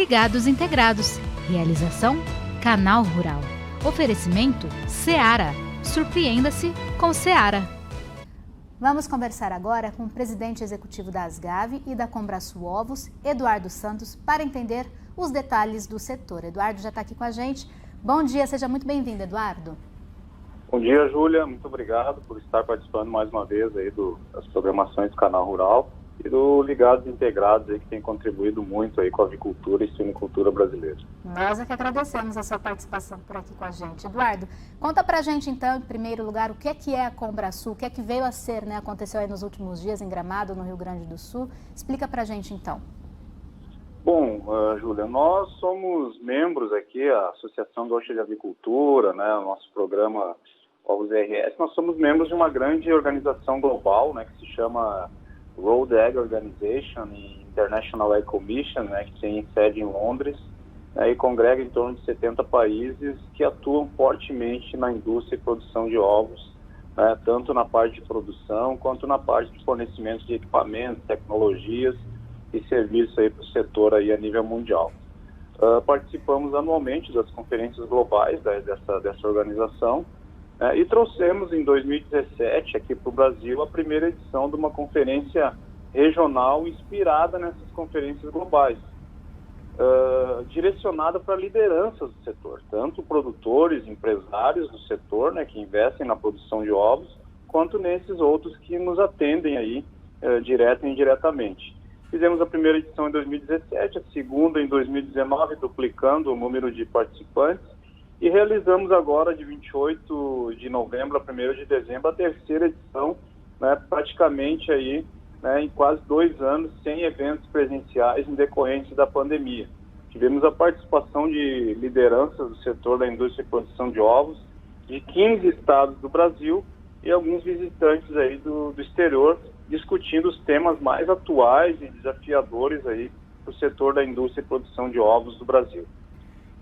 Ligados Integrados. Realização Canal Rural. Oferecimento Seara. Surpreenda-se com Seara. Vamos conversar agora com o presidente executivo da Asgave e da Combrasul Ovos, Eduardo Santos, para entender os detalhes do setor. Eduardo já está aqui com a gente. Bom dia, seja muito bem-vindo, Eduardo. Bom dia, Júlia. Muito obrigado por estar participando mais uma vez aí das programações do Canal Rural e do Ligados Integrados, aí, que tem contribuído muito aí com a avicultura e suinicultura brasileira. Nós é que agradecemos a sua participação por aqui com a gente. Eduardo, conta pra gente então, em primeiro lugar, o que é a Combrasul, o que é que veio a ser, né? Aconteceu aí nos últimos dias em Gramado, no Rio Grande do Sul. Explica pra gente então. Bom, Júlia, nós somos membros aqui, a Associação Gaúcha de Avicultura, né, o nosso programa Ovos RS, nós somos membros de uma grande organização global, né, que se chama World Egg Organization e International Egg Commission, né, que tem sede em Londres, né, e congrega em torno de 70 países que atuam fortemente na indústria e produção de ovos, né, tanto na parte de produção quanto na parte de fornecimento de equipamentos, tecnologias e serviços aí para o setor aí a nível mundial. Participamos anualmente das conferências globais dessa organização, e trouxemos em 2017 aqui para o Brasil a primeira edição de uma conferência regional inspirada nessas conferências globais, direcionada para lideranças do setor, tanto produtores, empresários do setor, né, que investem na produção de ovos, quanto nesses outros que nos atendem aí direto e indiretamente. Fizemos a primeira edição em 2017, a segunda em 2019, duplicando o número de participantes, e realizamos agora, de 28 de novembro a 1º de dezembro, a terceira edição, né, praticamente aí, né, em quase 2 anos, sem eventos presenciais em decorrência da pandemia. Tivemos a participação de lideranças do setor da indústria e produção de ovos, de 15 estados do Brasil e alguns visitantes aí do exterior, discutindo os temas mais atuais e desafiadores aí para o setor da indústria e produção de ovos do Brasil.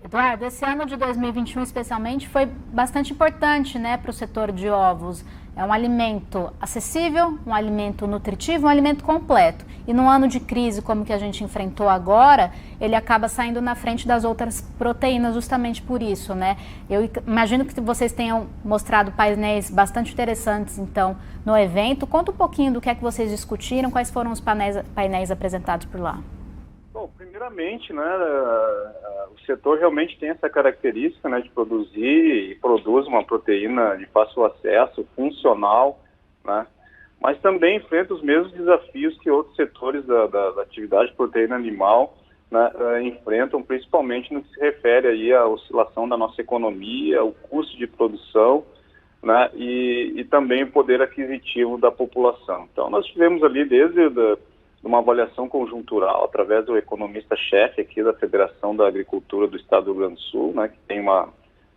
Eduardo, esse ano de 2021 especialmente foi bastante importante, né, para o setor de ovos. É um alimento acessível, um alimento nutritivo, um alimento completo. E num ano de crise como que a gente enfrentou agora, ele acaba saindo na frente das outras proteínas justamente por isso, né? Eu imagino que vocês tenham mostrado painéis bastante interessantes, então, no evento. Conta um pouquinho do que é que vocês discutiram, quais foram os painéis apresentados por lá. Bom, primeiramente, né, o setor realmente tem essa característica, né, de produzir e produz uma proteína de fácil acesso, funcional, né, mas também enfrenta os mesmos desafios que outros setores da atividade de proteína animal, né, enfrentam, principalmente no que se refere aí à oscilação da nossa economia, o custo de produção, né, e também o poder aquisitivo da população. Então, nós tivemos ali desde uma avaliação conjuntural através do economista-chefe aqui da Federação da Agricultura do Estado do Rio Grande do Sul, né, que tem uma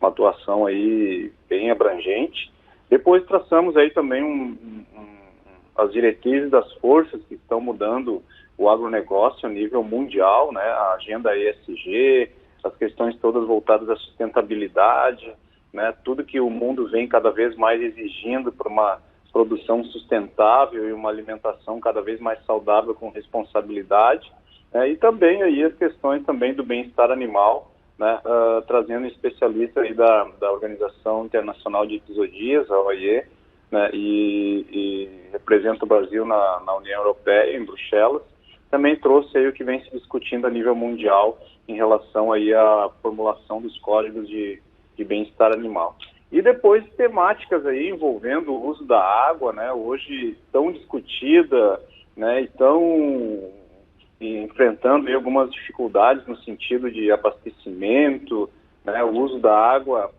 atuação aí bem abrangente. Depois traçamos aí também as diretrizes das forças que estão mudando o agronegócio a nível mundial, né, a agenda ESG, as questões todas voltadas à sustentabilidade, né, tudo que o mundo vem cada vez mais exigindo para uma produção sustentável e uma alimentação cada vez mais saudável com responsabilidade, e também aí as questões também do bem-estar animal, né, trazendo especialista aí da Organização Internacional de Ictisiodias, a OIE, né, e representa o Brasil na União Europeia, em Bruxelas. Também trouxe aí o que vem se discutindo a nível mundial em relação aí à formulação dos códigos de bem-estar animal. E depois temáticas aí envolvendo o uso da água, né, hoje tão discutida, né, e tão enfrentando aí algumas dificuldades no sentido de abastecimento, né, o uso da água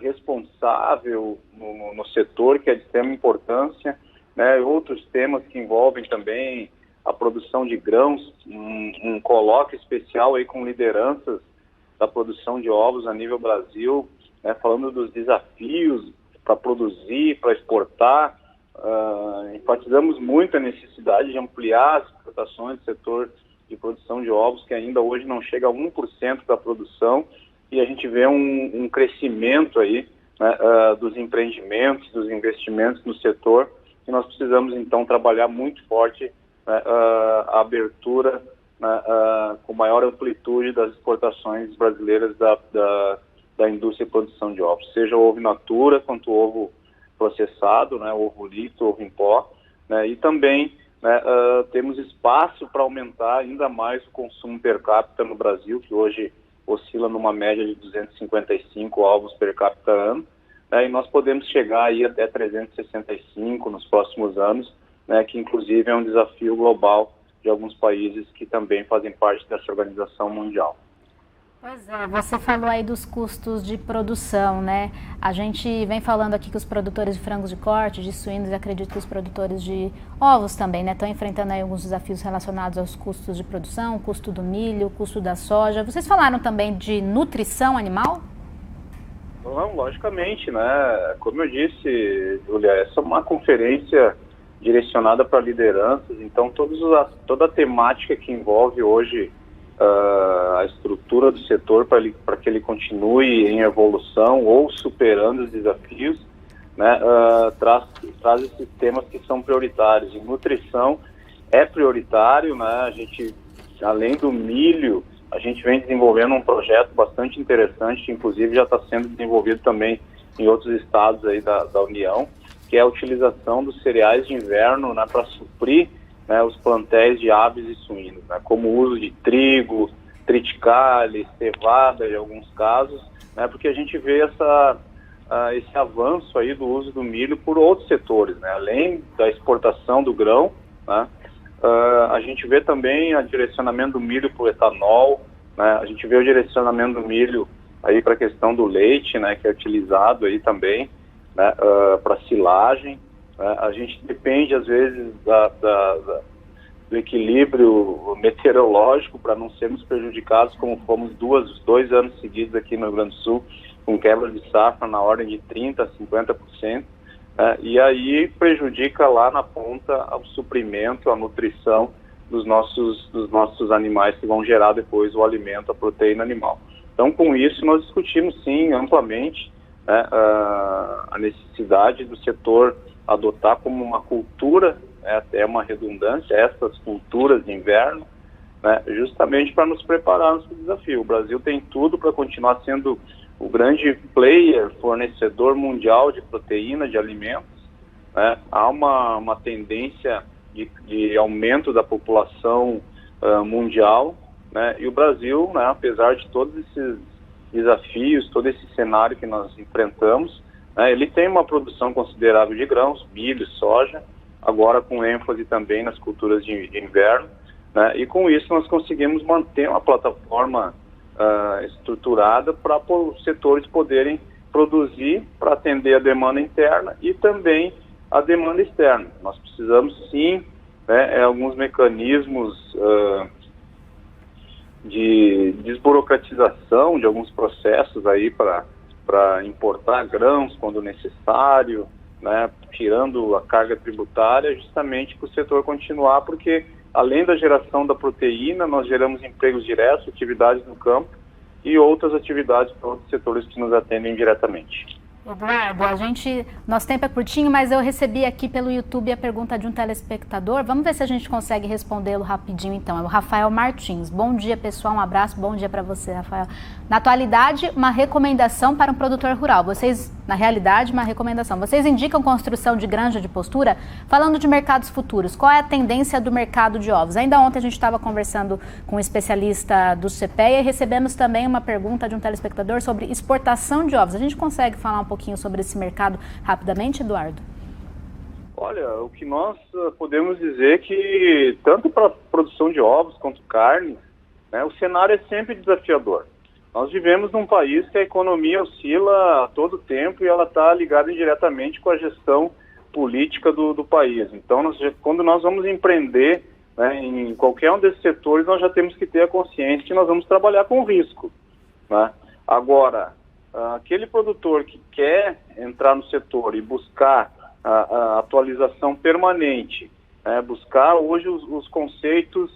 responsável no setor, que é de extrema importância, né, outros temas que envolvem também a produção de grãos, um colóquio especial aí com lideranças da produção de ovos a nível Brasil, né, falando dos desafios para produzir, para exportar. Enfatizamos muito a necessidade de ampliar as exportações do setor de produção de ovos, que ainda hoje não chega a 1% da produção, e a gente vê um crescimento aí, né, dos empreendimentos, dos investimentos no setor, e nós precisamos então trabalhar muito forte, né, a abertura né, com maior amplitude das exportações brasileiras da indústria de produção de ovos, seja o ovo in natura quanto o ovo processado, né, ovo líquido, ovo em pó, né, e também, né, temos espaço para aumentar ainda mais o consumo per capita no Brasil, que hoje oscila numa média de 255 ovos per capita ano, né, e nós podemos chegar aí até 365 nos próximos anos, né, que inclusive é um desafio global de alguns países que também fazem parte dessa organização mundial. Pois é, você falou aí dos custos de produção, né? A gente vem falando aqui que os produtores de frangos de corte, de suínos, e acredito que os produtores de ovos também, né? Estão enfrentando aí alguns desafios relacionados aos custos de produção, custo do milho, custo da soja. Vocês falaram também de nutrição animal? Não, logicamente, né? Como eu disse, Júlia, essa é uma conferência direcionada para lideranças, então toda a temática que envolve hoje a estrutura do setor para que ele continue em evolução ou superando os desafios, né, traz esses temas que são prioritários. E nutrição é prioritário, né? A gente, além do milho, a gente vem desenvolvendo um projeto bastante interessante, que inclusive já está sendo desenvolvido também em outros estados aí da União, que é a utilização dos cereais de inverno, né, para suprir, né, os plantéis de aves e suínos, né, como o uso de trigo, triticale, cevada em alguns casos, né, porque a gente vê esse avanço aí do uso do milho por outros setores, né, além da exportação do grão, né, a gente vê também o direcionamento do milho para o etanol, né, a gente vê o direcionamento do milho aí para a questão do leite, né, que é utilizado aí também, né, para silagem. A gente depende, às vezes, do equilíbrio meteorológico para não sermos prejudicados, como fomos 2 anos seguidos aqui no Rio Grande do Sul, com quebra de safra na ordem de 30% a 50%, e aí prejudica lá na ponta o suprimento, a nutrição dos nossos animais, que vão gerar depois o alimento, a proteína animal. Então, com isso, nós discutimos, sim, amplamente, né, a necessidade do setor adotar como uma cultura, até uma redundância, essas culturas de inverno, né, justamente para nos prepararmos para o desafio. O Brasil tem tudo para continuar sendo o grande player, fornecedor mundial de proteína, de alimentos, né. Há uma tendência de aumento da população mundial, né, e o Brasil, né, apesar de todos esses desafios, todo esse cenário que nós enfrentamos, né, ele tem uma produção considerável de grãos, milho, soja, agora com ênfase também nas culturas de inverno, né, e com isso nós conseguimos manter uma plataforma estruturada para os setores poderem produzir para atender a demanda interna e também a demanda externa. Nós precisamos, sim, né, alguns mecanismos de desburocratização de alguns processos aí para importar grãos quando necessário, né, tirando a carga tributária, justamente para o setor continuar, porque além da geração da proteína, nós geramos empregos diretos, atividades no campo e outras atividades para outros setores que nos atendem diretamente. Eduardo, nosso tempo é curtinho, mas eu recebi aqui pelo YouTube a pergunta de um telespectador. Vamos ver se a gente consegue respondê-lo rapidinho, então. É o Rafael Martins. Bom dia, pessoal. Um abraço. Bom dia para você, Rafael. Na atualidade, uma recomendação para um produtor rural. Na realidade, uma recomendação. Vocês indicam construção de granja de postura? Falando de mercados futuros, qual é a tendência do mercado de ovos? Ainda ontem a gente estava conversando com um especialista do CPEA e recebemos também uma pergunta de um telespectador sobre exportação de ovos. A gente consegue falar um pouquinho sobre esse mercado rapidamente, Eduardo? Olha, o que nós podemos dizer é que tanto para a produção de ovos quanto carne, né, o cenário é sempre desafiador. Nós vivemos num país que a economia oscila a todo tempo e ela está ligada indiretamente com a gestão política do país. Então, quando nós vamos empreender, né, em qualquer um desses setores, nós já temos que ter a consciência que nós vamos trabalhar com risco, né? Agora, aquele produtor que quer entrar no setor e buscar a atualização permanente, buscar hoje os conceitos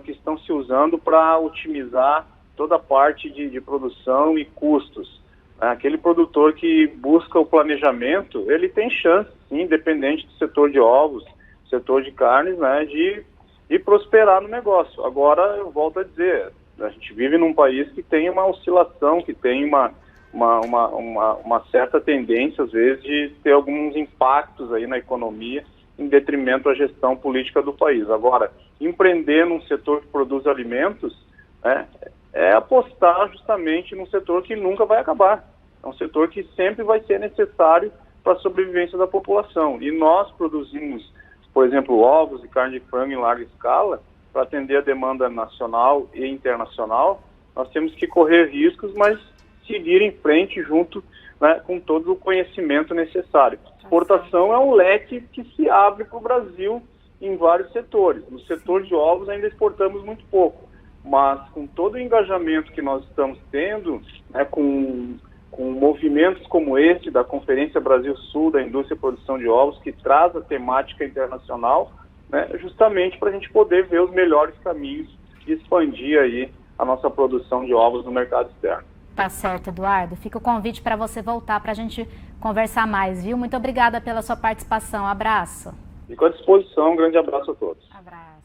que estão se usando para otimizar toda a parte de produção e custos. Aquele produtor que busca o planejamento, ele tem chance, sim, independente do setor de ovos, setor de carnes, né, de e prosperar no negócio. Agora, eu volto a dizer, a gente vive num país que tem uma oscilação, que tem uma certa tendência, às vezes, de ter alguns impactos aí na economia em detrimento à gestão política do país. Agora, empreender num setor que produz alimentos, né, é apostar justamente num setor que nunca vai acabar. É um setor que sempre vai ser necessário para a sobrevivência da população. E nós produzimos, por exemplo, ovos e carne de frango em larga escala, para atender a demanda nacional e internacional. Nós temos que correr riscos, mas seguir em frente junto, né, com todo o conhecimento necessário. Exportação é um leque que se abre para o Brasil em vários setores. No setor de ovos ainda exportamos muito pouco, mas com todo o engajamento que nós estamos tendo, né, com movimentos como esse da Conferência Brasil-Sul da Indústria e Produção de Ovos, que traz a temática internacional, né, justamente para a gente poder ver os melhores caminhos de expandir aí a nossa produção de ovos no mercado externo. Tá certo, Eduardo. Fica o convite para você voltar para a gente conversar mais, viu? Muito obrigada pela sua participação. Abraço. Fico à disposição. Um grande abraço a todos. Abraço.